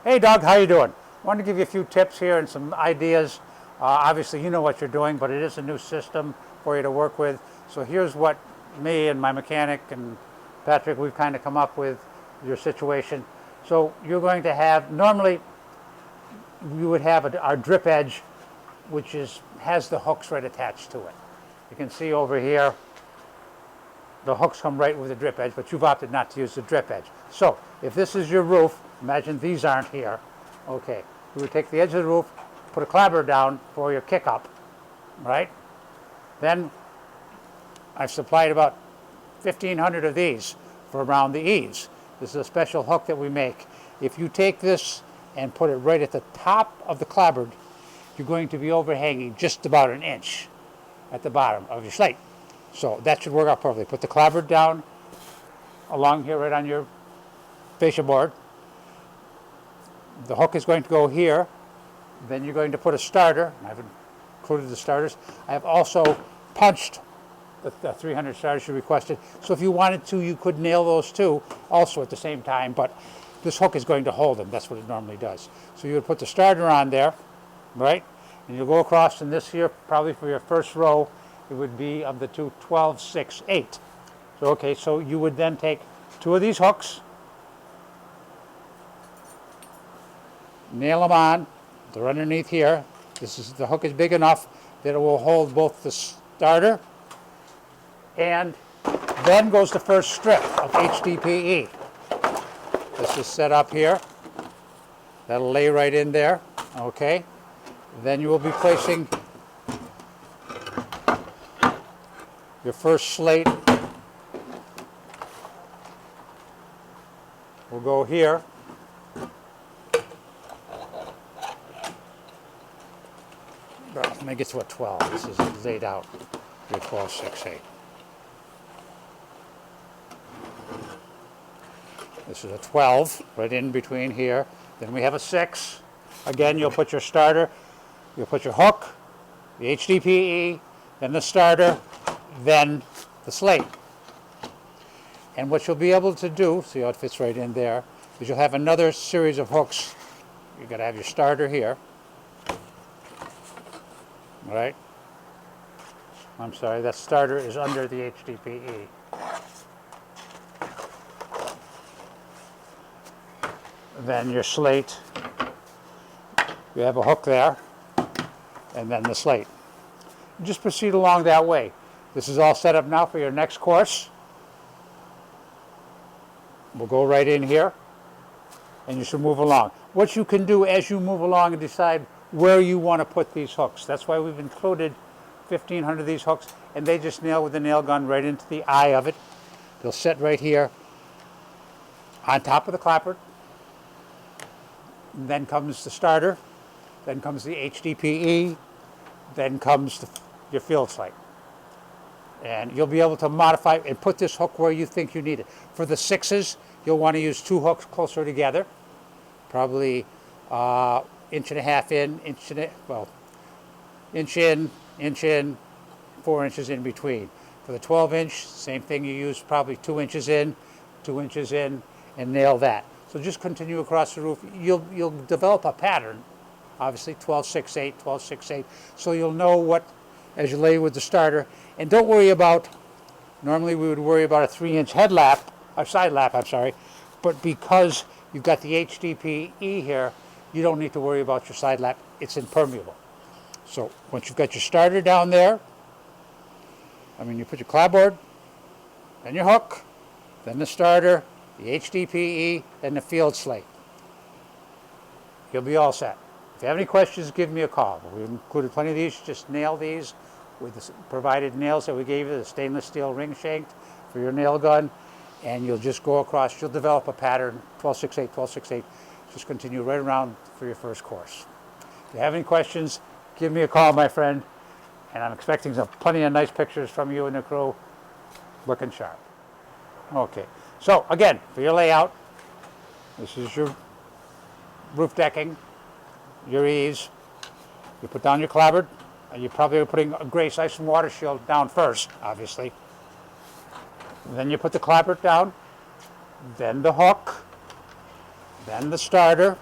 Hey Doug, how you doing? Wanted to give you a few tips here and some ideas. Obviously you know what you're doing, but it is a new system for you to work with. So here's what me and my mechanic and Patrick, we've kind of come up with your situation. So you're going to have, normally you would have our drip edge, which has the hooks right attached to it. You can see over here, the hooks come right with the drip edge, but you've opted not to use the drip edge. So if this is your roof, imagine these aren't here. Okay, you would take the edge of the roof, put a clapper down for your kick up, right? Then I've supplied about 1,500 of these for around the eaves. This is a special hook that we make. If you take this and put it right at the top of the clapboard, you're going to be overhanging just about an inch at the bottom of your slate. So that should work out perfectly. Put the clapboard down along here right on your fascia board. The hook is going to go here. Then you're going to put a starter. I've included the starters. I have also punched the 300 starters you requested. So if you wanted to, you could nail those too also at the same time, but this hook is going to hold them. That's what it normally does. So you would put the starter on there, right? And you'll go across in this here, probably for your first row, it would be of the two 12, 6, 8. So okay, so you would then take two of these hooks, nail them on. They're underneath here. The hook is big enough that it will hold both the starter and then goes the first strip of HDPE. This is set up here. That'll lay right in there, okay? Then you will be placing your first slate. Will go here. Let me get to a 12. This is laid out. Your 12, 6, 8. This is a 12 right in between here. Then we have a 6. Again, you'll put your starter, you'll put your hook, the HDPE, then the starter, then the slate. And what you'll be able to do, see how it fits right in there, is you'll have another series of hooks. You've got to have your starter here. All right? I'm sorry, that starter is under the HDPE. Then your slate, you have a hook there, and then the slate. Just proceed along that way. This is all set up now for your next course. We'll go right in here, and you should move along. What you can do as you move along and decide where you want to put these hooks. That's why we've included 1,500 of these hooks, and they just nail with a nail gun right into the eye of it. They'll sit right here on top of the clapboard. Then comes the starter, then comes the HDPE, then comes your field slate. And you'll be able to modify and put this hook where you think you need it. For the 6s, you'll want to use 2 hooks closer together, probably inch and a half in, inch in, 4 inches in between. For the 12-inch, same thing, you use probably 2 inches in, 2 inches in, and nail that. So just continue across the roof. You'll develop a pattern, obviously 12, 6, 8, 12, 6, 8. So you'll know what, as you lay with the starter. And don't worry about, normally we would worry about a 3-inch head lap, or side lap, I'm sorry. But because you've got the HDPE here, you don't need to worry about your side lap. It's impermeable. So once you've got your starter down there, you put your clapboard, then your hook, then the starter, the HDPE, and the field slate. You'll be all set. If you have any questions, give me a call. We've included plenty of these. Just nail these with the provided nails that we gave you, the stainless steel ring shanked for your nail gun, and you'll just go across. You'll develop a pattern, 12, 6, 8, 12, 6, 8. Just continue right around for your first course. If you have any questions, give me a call, my friend, and I'm expecting plenty of nice pictures from you and the crew looking sharp. Okay. So again, for your layout, this is your roof decking, your eaves. You put down your clapboard, and you're probably putting a grease ice and water shield down first, obviously. Then you put the clapboard down, then the hook, then the starter,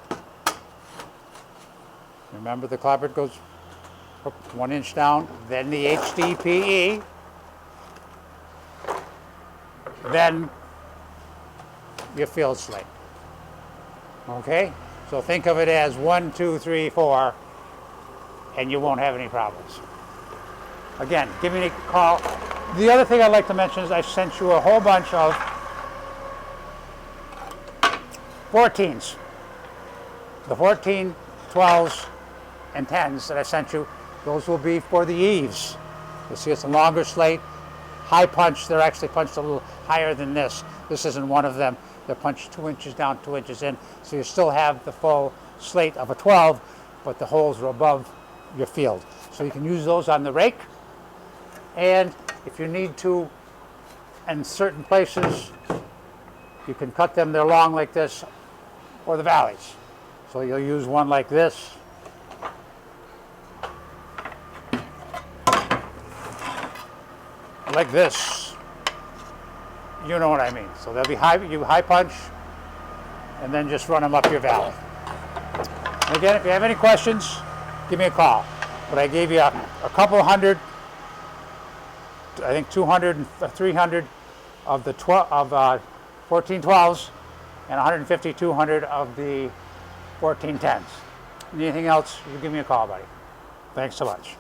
Remember, the clapboard goes 1 inch down, then the HDPE, then your field slate. Okay? So think of it as 1, 2, 3, 4, and you won't have any problems. Again, give me a call. The other thing I'd like to mention is I sent you a whole bunch of 14s. The 14, 12s, and 10s that I sent you, those will be for the eaves. You'll see it's a longer slate, high punch. They're actually punched a little higher than this. This isn't one of them. They're punched 2 inches down, 2 inches in, so you still have the full slate of a 12, but the holes are above your field. So you can use those on the rake, and if you need to, in certain places, you can cut them. They're long like this, or the valleys. So you'll use one like this. Like this. You know what I mean. So they'll be high punch, and then just run them up your valley. And again, if you have any questions, give me a call. But I gave you a couple hundred, I think 200 and 300 of the 1412s, and 150, 200 of the 1410s. Anything else, you give me a call, buddy. Thanks so much.